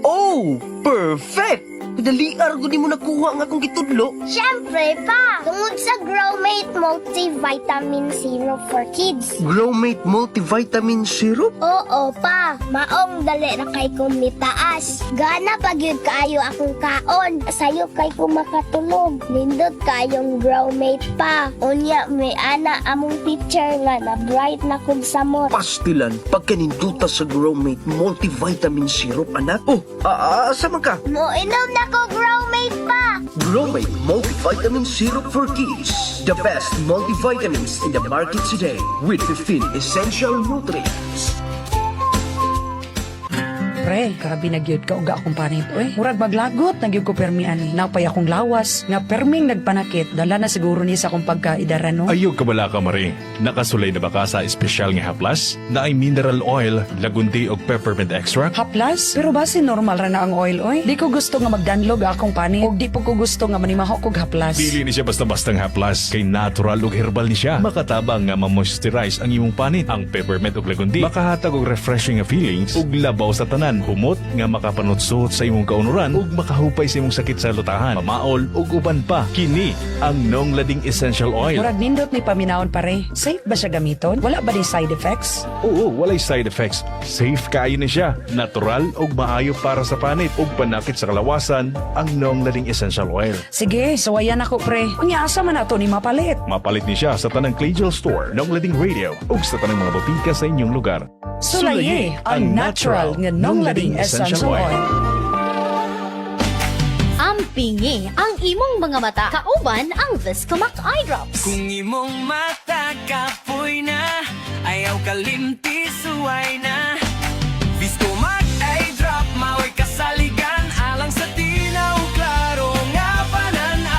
Oh, perfect! Dali argo ni mo nakuha nga kung gitudlo. Siyempre pa, tungod sa Growmate Multivitamin Syrup for Kids. Growmate Multivitamin Syrup? Oo pa, maong dali na kay kong mitaas. Gana pagyud kaayo akong kaon. Sayo kay kong makatulog. Nindot kayong Growmate pa. Unya may ana among picture nga na bright na kung samot. Pastilan, pagkaninduta sa Growmate Multivitamin Syrup, anak. Oh, asa man ka? Moinom na ko Growmate pa. Growmate Multivitamin Syrup for Kids. The best multivitamins in the market today with 15 essential nutrients. Pre, karabi na gyud ka uga akong panit, oy. Murag maglagot na gyud ko permi ani. Napay akong lawas nga perming nagpanakit. Dala na siguro ni sa akong pagkaidaran no. Ayaw ka bala ka, Marie. Nakasulay na ba ka sa espesyal nga haplas? Na ay mineral oil, lagundi o peppermint extract? Haplas? Pero base normal ra na ang oil, oy. Di ko gusto nga magdanlog akong panit. Og di po ko gusto nga manimaho kog haplas. Dili ni siya basta-bastang haplas. Kay natural ug herbal ni siya. Makatabang nga ma-moisturize ang imong panit. Ang peppermint ug lagundi makahatag og refreshing nga feelings ug labaw sa tanan. Humot nga makapanutsuot sa imong kaunuran ug makahupay sa imong sakit sa lutahan, pamaol ug uban pa. Kini ang Nong Lading Essential Oil. Murag nindot ni paminawon pare. Safe ba siya gamiton? Wala ba ni side effects? Oo, walay side effects. Safe kaayo ni siya. Natural ug maayo para sa panit ug panakit sa kalawasan ang Nong Lading Essential Oil. Sige, sawayan ako pre. Unya asa man ato ni mapalit? Mapalit ni siya sa tanang Claygel Store, Nong Lading Radio ug sa tanang mga botika sa inyong lugar. Sulaye ang natural nga Nong Lading Essential Oil. Ampingi ang imong mga mata. Kauban ang Viscomac Eye Drops. Kung imong mata kapoy na, ayaw kalimti suway na. Viscomac Eye Drop, maoy kasaligan, alang sa tinaw, klaro nga pananaw.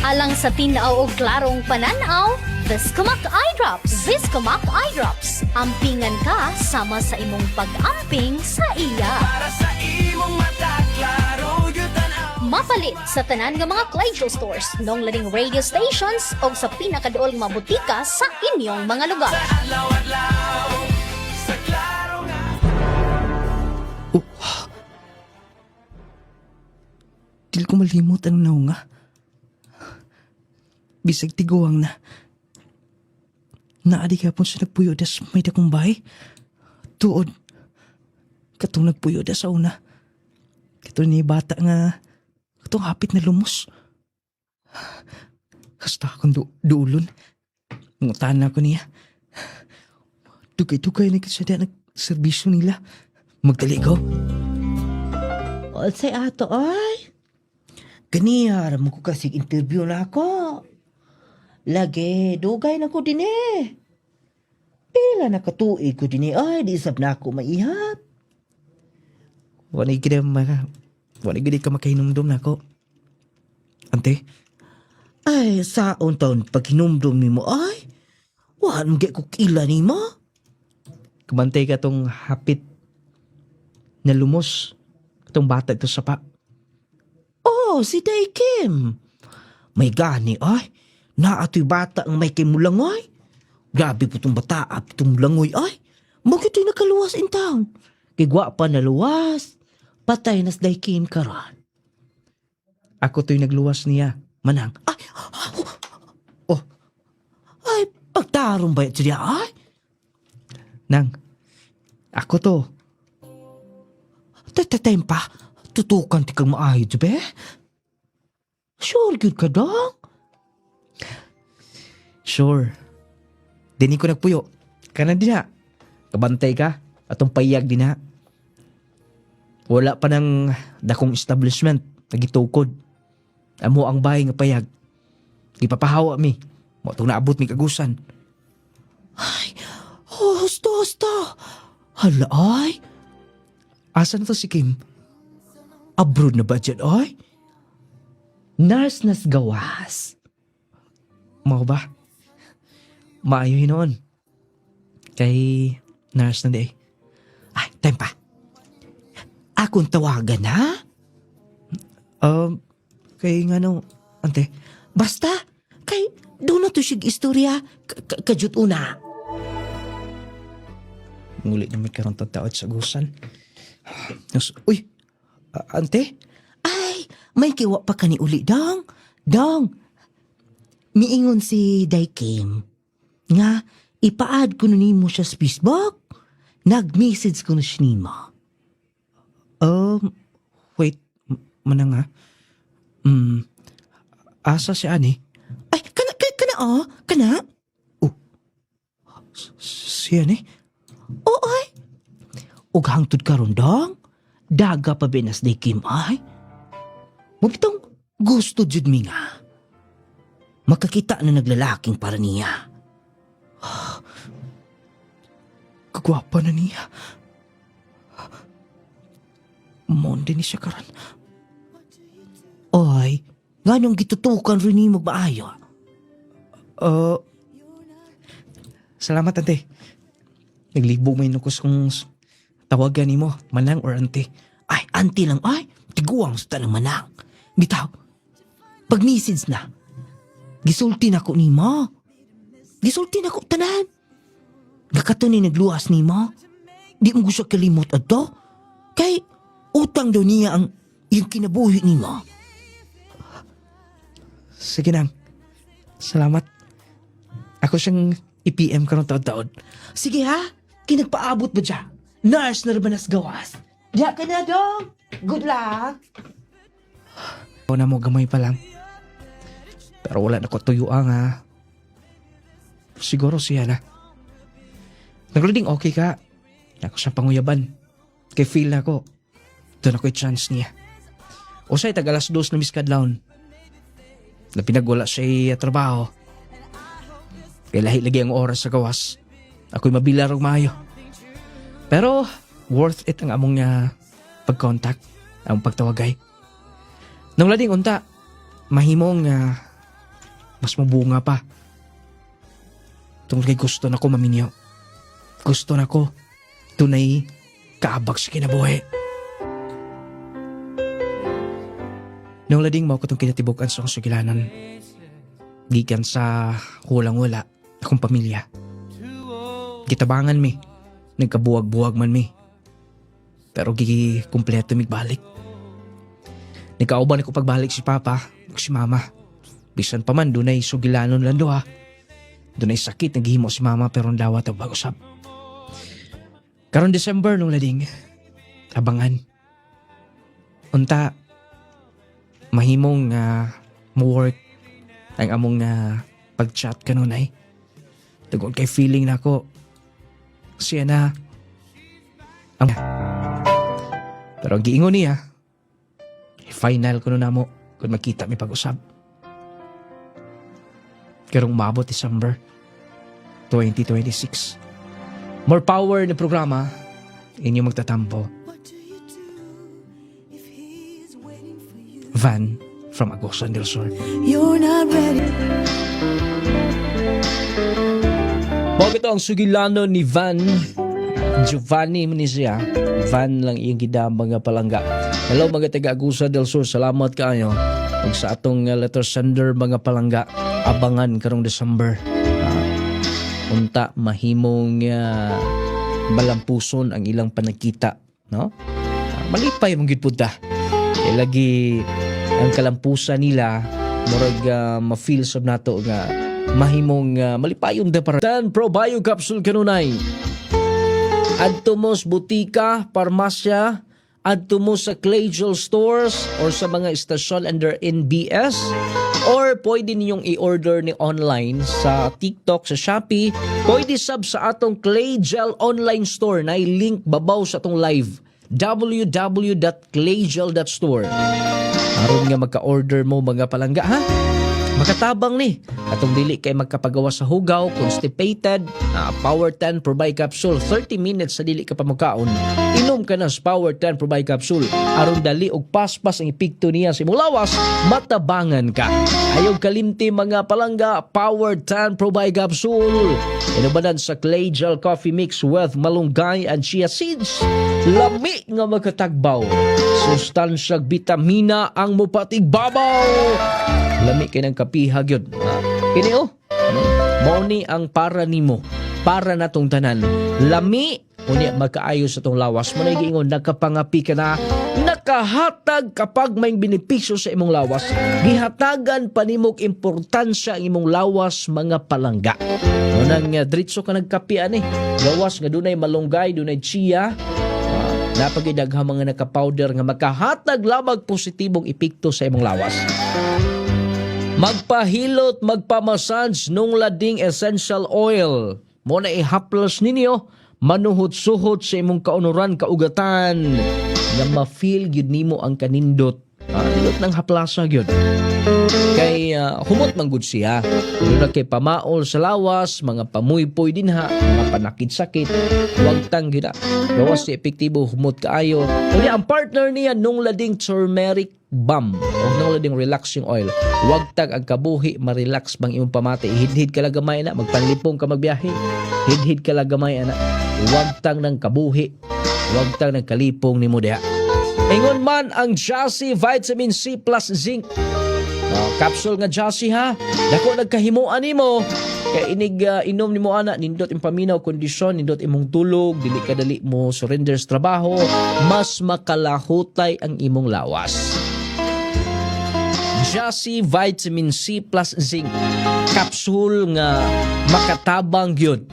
Alang sa tinaw o klarong pananaw, Viscomac Eye Drops. Viscomac Eye Drops. Ampingan ka sama sa imong pag-amping sa iya. Para sa imong mata, klaro yun tanaw. Mapalit sa tanan nga mga Claygel Stores, Nong Lading Radio Stations o sa pinakaduol nga butika sa inyong mga lugar. Sa adlaw-adlaw, sa klaro nga. Dili ko malimot ang naunga. Bisag tiguang na. Naadi ka po sa nagpuyo das may dakong bahay. Tuod. Katong nagpuyo das sa una. Katong ni bata nga. Katong hapit na lumos. Hasta akong duulon. Ngungutaan na ako niya. Dugay-dugay na kasadya nagservisyo nila. Magdali ko. O say ato ay. Ganiyar mo ko kasi interview na ako. Lagi, dugay na ko din eh. Pila na katuig ko din eh. Ay, di isap na ako maihat. Wanay gina ka makahinumdum na ako. Ante? Ay, saon taon pag hinumdum ni mo ay. Wan mga ko kila ni mo. Kumantay ka tong hapit na lumos. Katong bata ito sa pa. Oh, si Day Kim. May gani ay. Naato'y bata ang may kimulangoy. Grabe po itong bata at itong langoy ay. Bakit ito'y nakaluwas in town? Kigwa pa na luwas. Patay nas Day Kim karan. Ako to'y nagluwas niya. Manang. Ay, oh. Ay, pagtarong ba siya ay? Nang, ako to. Tatatayim pa. Tutukan ti kang maayod, be? Sure, good ka dong. Sure. Dini ko nagpuyo. Kana din ha. Kabantay ka. Atong payag din ha. Wala pa ng dakong establishment. Nagitukod. Amo ang bahay nga payag. Ipapahawa mi. Mo itong naabot mi kagusan. Ay, hosta. Hala ay. Asa na to si Kim? Abroad na ba dyan ay? Nurse nas gawas. Mao ba? Maayo hinoon. Kay nurse na di. Ay, time pa. Akong tawagan ha? Kay nga no, ante. Basta, kay doon na to siya istorya. Kajut una. Nguli na may karoon taot sa gusan. Uy, ante? Ay, may kiwa pa ka ni uli, dong. Dong. Miingon si Daikim. Nga, ipaad ko na nimo siya sa Facebook. Nag-message ko na siya nimo. Wait, manang ha? Asa si Ani? Ay, kana? Si Ani? Oo ay. Ug hangtod karon dong. Daga pa benas Daikim ay. Mabitong gusto jud mi nga. Makakita na naglalaking para niya. Kagwapa na niya. Monde ni siya karon. Oy, nganong gitutukan rin ni magmaayo. Salamat, ante. Naglibog may nukos kung tawagan ni mo, manang or ante. Ay, auntie lang ay. Tiguang sa tanang manang. Bitaw, pag-message na. Gisulti na ko ni mo. Gisulti na ko tanan. Gakato ni nagluwas ni mo. Di mo gusto kalimot ato. Kay utang daw niya ang yung kinabuhi ni mo. Sige nang. Salamat. Ako siyang i-PM ka ng taon-taon. Sige ha, kinagpaabot ba dyan? Nurse na rabanas gawas. Diya ka na dong. Good luck. Ako na mo gamay pa lang. Pero wala na ko tuyuan ha. Siguro siya na. Naglading okay ka. Ako siyang panguyaban. Kay feel na ko. Doon ako'y chance niya. O sa'y tag-alas 2 na miskadlaon. Na pinagwala siya trabaho. Kaya lahi-lagi ang oras sa gawas. Ako'y mabilar og maayo. Pero worth it ang among pag-contact, ang pagtawagay. Nung lading unta, mahimong mas mabunga pa. Tungkol kay gusto na ko maminyo. Gusto na ko tunay kaabag sa kinabuhi. Nung lading mo ko itong kinatibukan sa kasugilanan. Gikan sa kulang-wala akong pamilya. Kitabangan mi. Nagkabuwag-buwag man mi. Pero gigi kumpleto mi balik. Nagkauban ako pagbalik si Papa ug si Mama. Bisan pa man dunay sugilanon lang doha. Dunay sakit naghimo si Mama pero dawat ang bagusab. Karon December nung lading abangan. Unta mahimong mo-work ang among pag-chat kanunay. Tugon kay feeling na ako siya na ang pero ang giingon niya final ko na mo kung makita mi pag-usab. Karong maabot December 2026. More power na programa inyo magtatampo. Van from Agusan del Sur. You're not ready. Bakit ang sugilano ni Van Giovanni man ni siya. Van lang iyong gidang mga palangga. Hello mga taga Agusan del Sur. Salamat kayo. Ug sa atong letter sender mga palangga. Abangan karong December. Unta mahimong malampuson ang ilang panagkita. No? Malipay mong gid ta. Lagi ang kalampusan nila murag ma-feel sab nato nga mahimong malipayon da para Dan Probio Capsule kanunay adto mos butika, parmasya adto mo sa Claygel stores or sa mga istasyon under NBS, or pwede ninyong i-order ni online sa TikTok, sa Shopee. Pwede sub sa atong Claygel online store na link babaw sa atong live, www.claygel.store. Aron nga magka-order mo mga palangga, ha? Makatabang ni. Atong dili kay magkapagawa sa hugaw, constipated, Power 10 Pro Bi Capsule. 30 minutes sa dili ka pa magkaon. Inom ka na sa Power 10 Pro Bi Capsule. Aron dali og paspas ang epekto niya sa imong lawas, matabangan ka. Ayaw kalimti mga palangga, Power 10 Pro Bi Capsule. Inubanan sa Claygel Coffee Mix with malunggay and chia seeds. Lami nga magkatagbaw. Sustansyag bitamina ang mupatigbabaw. Lami kay ng kapihag yun. Kini mao ni ang para nimo, para natong tanan. Lami unya magkaayo sa tong lawas. Mo na giingon nakapangapi ka na, nakahatag kapag may benepisyo sa imong lawas. Gihatagan pa nimog importansya ang imong lawas mga palangga. Nang diretso ka nagkapi ani. Lawas nga dunay malunggay, dunay chia. Napagidaghang mga naka-powder nga makahatag lamang positibong epekto sa imong lawas. Magpahilot, magpamassage nung lading essential oil. Mo na ihaplos ninyo, manuhot-suhot sa imong kaunuran, kaugatan, nga ma-feel yun nimo ang kanindot. Dilot ng haplasa yun. Kay humot man gud siya. Doon na kay pamaol sa lawas, mga pamuypoy din ha, mga panakit-sakit. Huwag tang yun na. Gawas si epektibo, humot kaayo. Kaya ang partner niya nung lading turmeric balm o nung lading relaxing oil. Huwag tag ang kabuhi, ma-relax bang imong pamati. Hidhid ka lang gamay na, magpanlipong ka magbiyahe. Hidhid ka lang gamay na. Huwag tang ng kabuhi. Huwag tang ng kalipong ni mo diha. Ingon man ang Jassy Vitamin C plus Zinc. Capsule nga Jassy ha. Dako nagkahimuan nimo. Kaya inig inom nimo ana, nindot imong paminaw kondisyon, nindot imong tulog, dili ka dali mo surrender sa trabaho, mas makalahutay ang imong lawas. Jassy Vitamin C plus Zinc. Capsule nga makatabang gyud.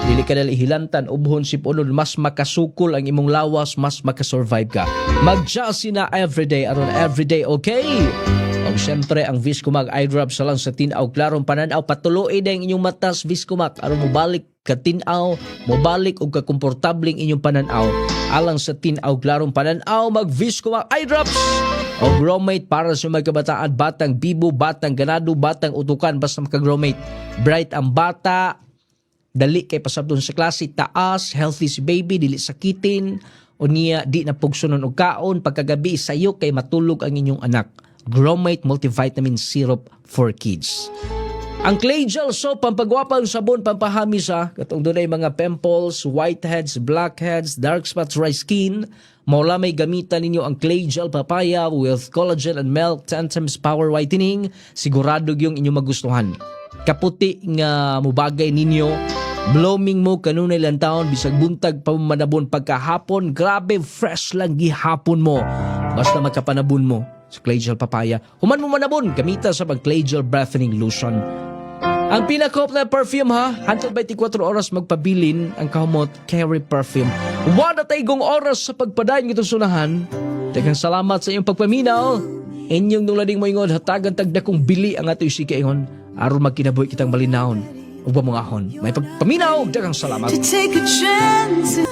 Dili ka dali hilantan, ubhon sipunod, mas makasukol ang imong lawas, mas makasurvive ka. Mag-Jassy na everyday, aron everyday, okay? O siyempre, ang Viscomac eye drops sa lang sa tinaw, klarong pananaw, patuloy na ang inyong matas, Viscomac, aron mobalik ka tinaw, mobalik o kakomportabling inyong pananaw. Alang sa tinaw, klarong pananaw, mag-Viscomac eye drops! O Gromate para sa mga kabataan, batang bibo, batang ganado, batang utukan, basta maka-Gromate. Bright ang bata, dali kay pasabton sa klase, taas, healthy si baby, dili sakitin, o niya di na pugsunon og kaon, pagkagabi sayo kay matulog ang inyong anak. Gromate Multivitamin Syrup for Kids. Ang Claygel soap, pampagwapang sabon, pampahamis katong dunay mga pimples, whiteheads, blackheads, dark spots, dry skin, maula may gamitan ninyo ang Claygel papaya with collagen and milk 10 times power whitening, sigurado yung inyong magustuhan. Kaputi nga mubagay ninyo, blooming mo kanunay lang taon, bisag buntag pa manabon pagkahapon, grabe fresh lang gihapon mo. Basta magkapanabon mo sa Claygel papaya, human mo manabon, gamita sa pag Claygel breathing lotion. Ang pinakop na perfume ha, 124 oras magpabilin ang kahumot Carry Perfume. Wala taygong oras sa pagpadayon itong sunahan. Daghang salamat sa iyong pagpaminaw. Inyong nulading mo ingon, hatagan tagdakong bili ang ato isika ingon, aron magkinabuhi kitang malinahon. Ug pamungahon. May pagpaminaw, daghang salamat. To take a chance.